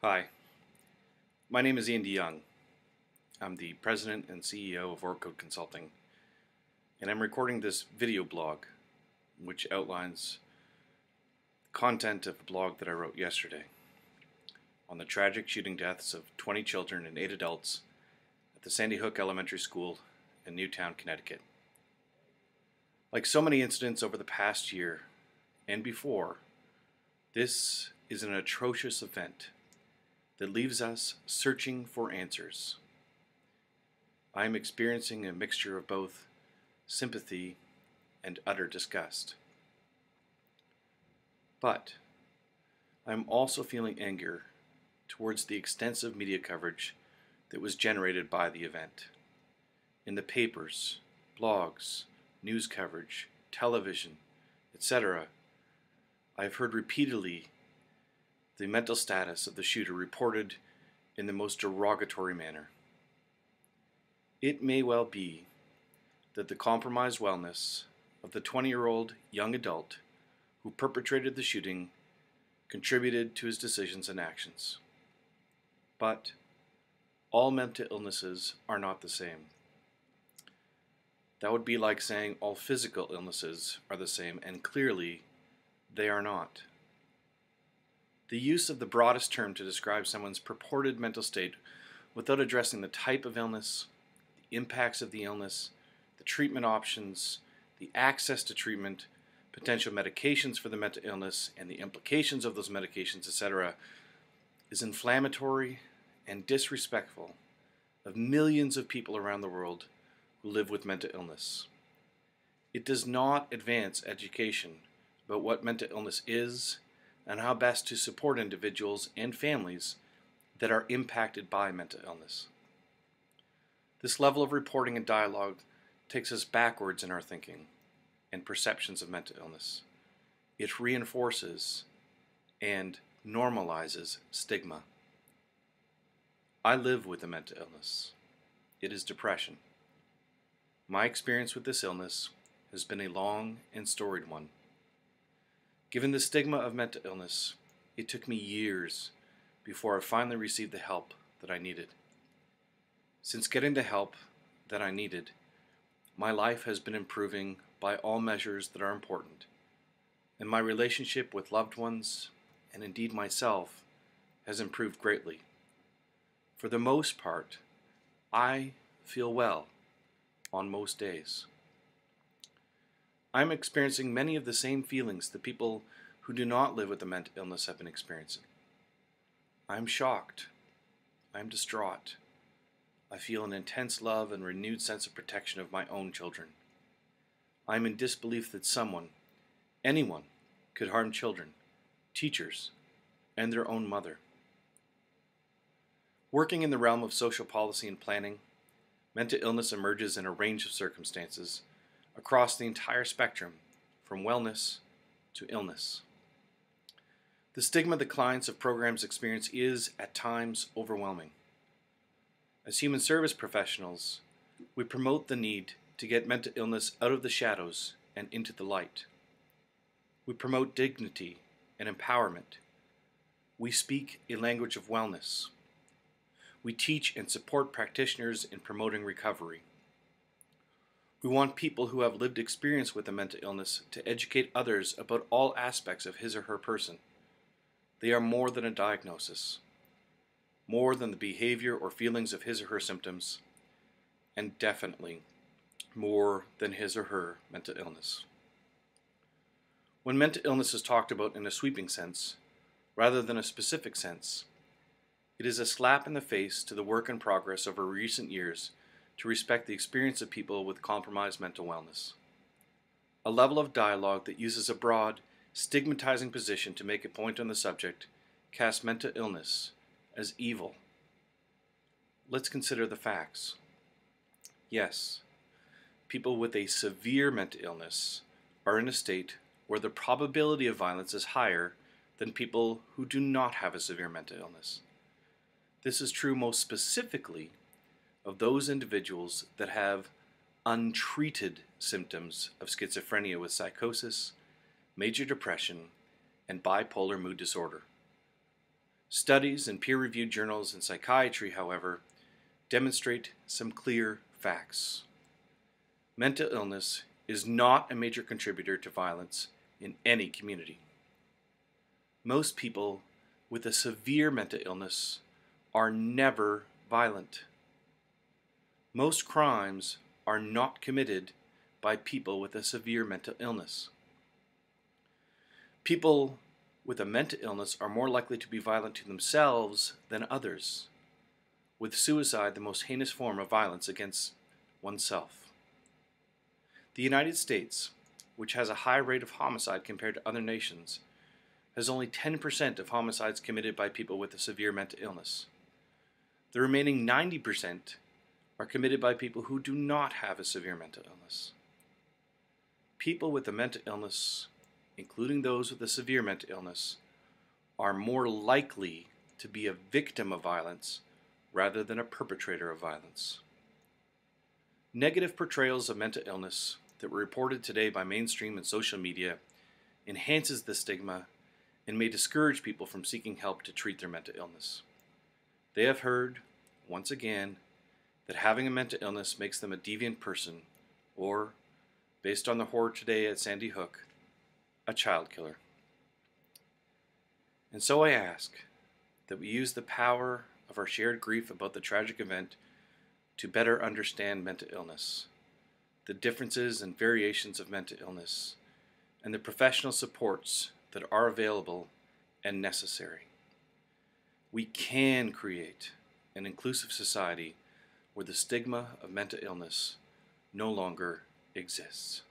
Hi, my name is Andy Young. I'm the president and CEO of Orcode Consulting, and I'm recording this video blog, which outlines the content of a blog that I wrote yesterday on the tragic shooting deaths of 20 children and 8 adults at the Sandy Hook Elementary School in Newtown, Connecticut. Like so many incidents over the past year and before, this is an atrocious event that leaves us searching for answers. I am experiencing a mixture of both sympathy and utter disgust. But I'm also feeling anger towards the extensive media coverage that was generated by the event. In the papers, blogs, news coverage, television, etc., I've heard repeatedly the mental status of the shooter reported in the most derogatory manner. It may well be that the compromised wellness of the 20-year-old young adult who perpetrated the shooting contributed to his decisions and actions. But all mental illnesses are not the same. That would be like saying all physical illnesses are the same, and clearly they are not. The use of the broadest term to describe someone's purported mental state without addressing the type of illness, the impacts of the illness, the treatment options, the access to treatment, potential medications for the mental illness, and the implications of those medications, etc., is inflammatory and disrespectful of millions of people around the world who live with mental illness. It does not advance education about what mental illness is and how best to support individuals and families that are impacted by mental illness. This level of reporting and dialogue takes us backwards in our thinking and perceptions of mental illness. It reinforces and normalizes stigma. I live with a mental illness. It is depression. My experience with this illness has been a long and storied one. Given the stigma of mental illness, it took me years before I finally received the help that I needed. Since getting the help that I needed, my life has been improving by all measures that are important, and my relationship with loved ones, and indeed myself, has improved greatly. For the most part, I feel well on most days. I'm experiencing many of the same feelings that people who do not live with a mental illness have been experiencing. I'm shocked. I'm distraught. I feel an intense love and renewed sense of protection of my own children. I'm in disbelief that someone, anyone, could harm children, teachers, and their own mother. Working in the realm of social policy and planning, mental illness emerges in a range of circumstances across the entire spectrum, from wellness to illness. The stigma the clients of programs experience is, at times, overwhelming. As human service professionals, we promote the need to get mental illness out of the shadows and into the light. We promote dignity and empowerment. We speak a language of wellness. We teach and support practitioners in promoting recovery. We want people who have lived experience with a mental illness to educate others about all aspects of his or her person. They are more than a diagnosis, more than the behavior or feelings of his or her symptoms, and definitely more than his or her mental illness. When mental illness is talked about in a sweeping sense, rather than a specific sense, it is a slap in the face to the work in progress over recent years to respect the experience of people with compromised mental wellness. A level of dialogue that uses a broad, stigmatizing position to make a point on the subject casts mental illness as evil. Let's consider the facts. Yes, people with a severe mental illness are in a state where the probability of violence is higher than people who do not have a severe mental illness. This is true most specifically of those individuals that have untreated symptoms of schizophrenia with psychosis, major depression, and bipolar mood disorder. Studies in peer-reviewed journals in psychiatry, however, demonstrate some clear facts. Mental illness is not a major contributor to violence in any community. Most people with a severe mental illness are never violent. Most crimes are not committed by people with a severe mental illness. People with a mental illness are more likely to be violent to themselves than others, with suicide the most heinous form of violence against oneself. The United States, which has a high rate of homicide compared to other nations, has only 10% of homicides committed by people with a severe mental illness. The remaining 90% are committed by people who do not have a severe mental illness. People with a mental illness, including those with a severe mental illness, are more likely to be a victim of violence rather than a perpetrator of violence. Negative portrayals of mental illness that were reported today by mainstream and social media enhances the stigma and may discourage people from seeking help to treat their mental illness. They have heard, once again, that having a mental illness makes them a deviant person, or, based on the horror today at Sandy Hook, a child killer. And so I ask that we use the power of our shared grief about the tragic event to better understand mental illness, the differences and variations of mental illness, and the professional supports that are available and necessary. We can create an inclusive society where the stigma of mental illness no longer exists.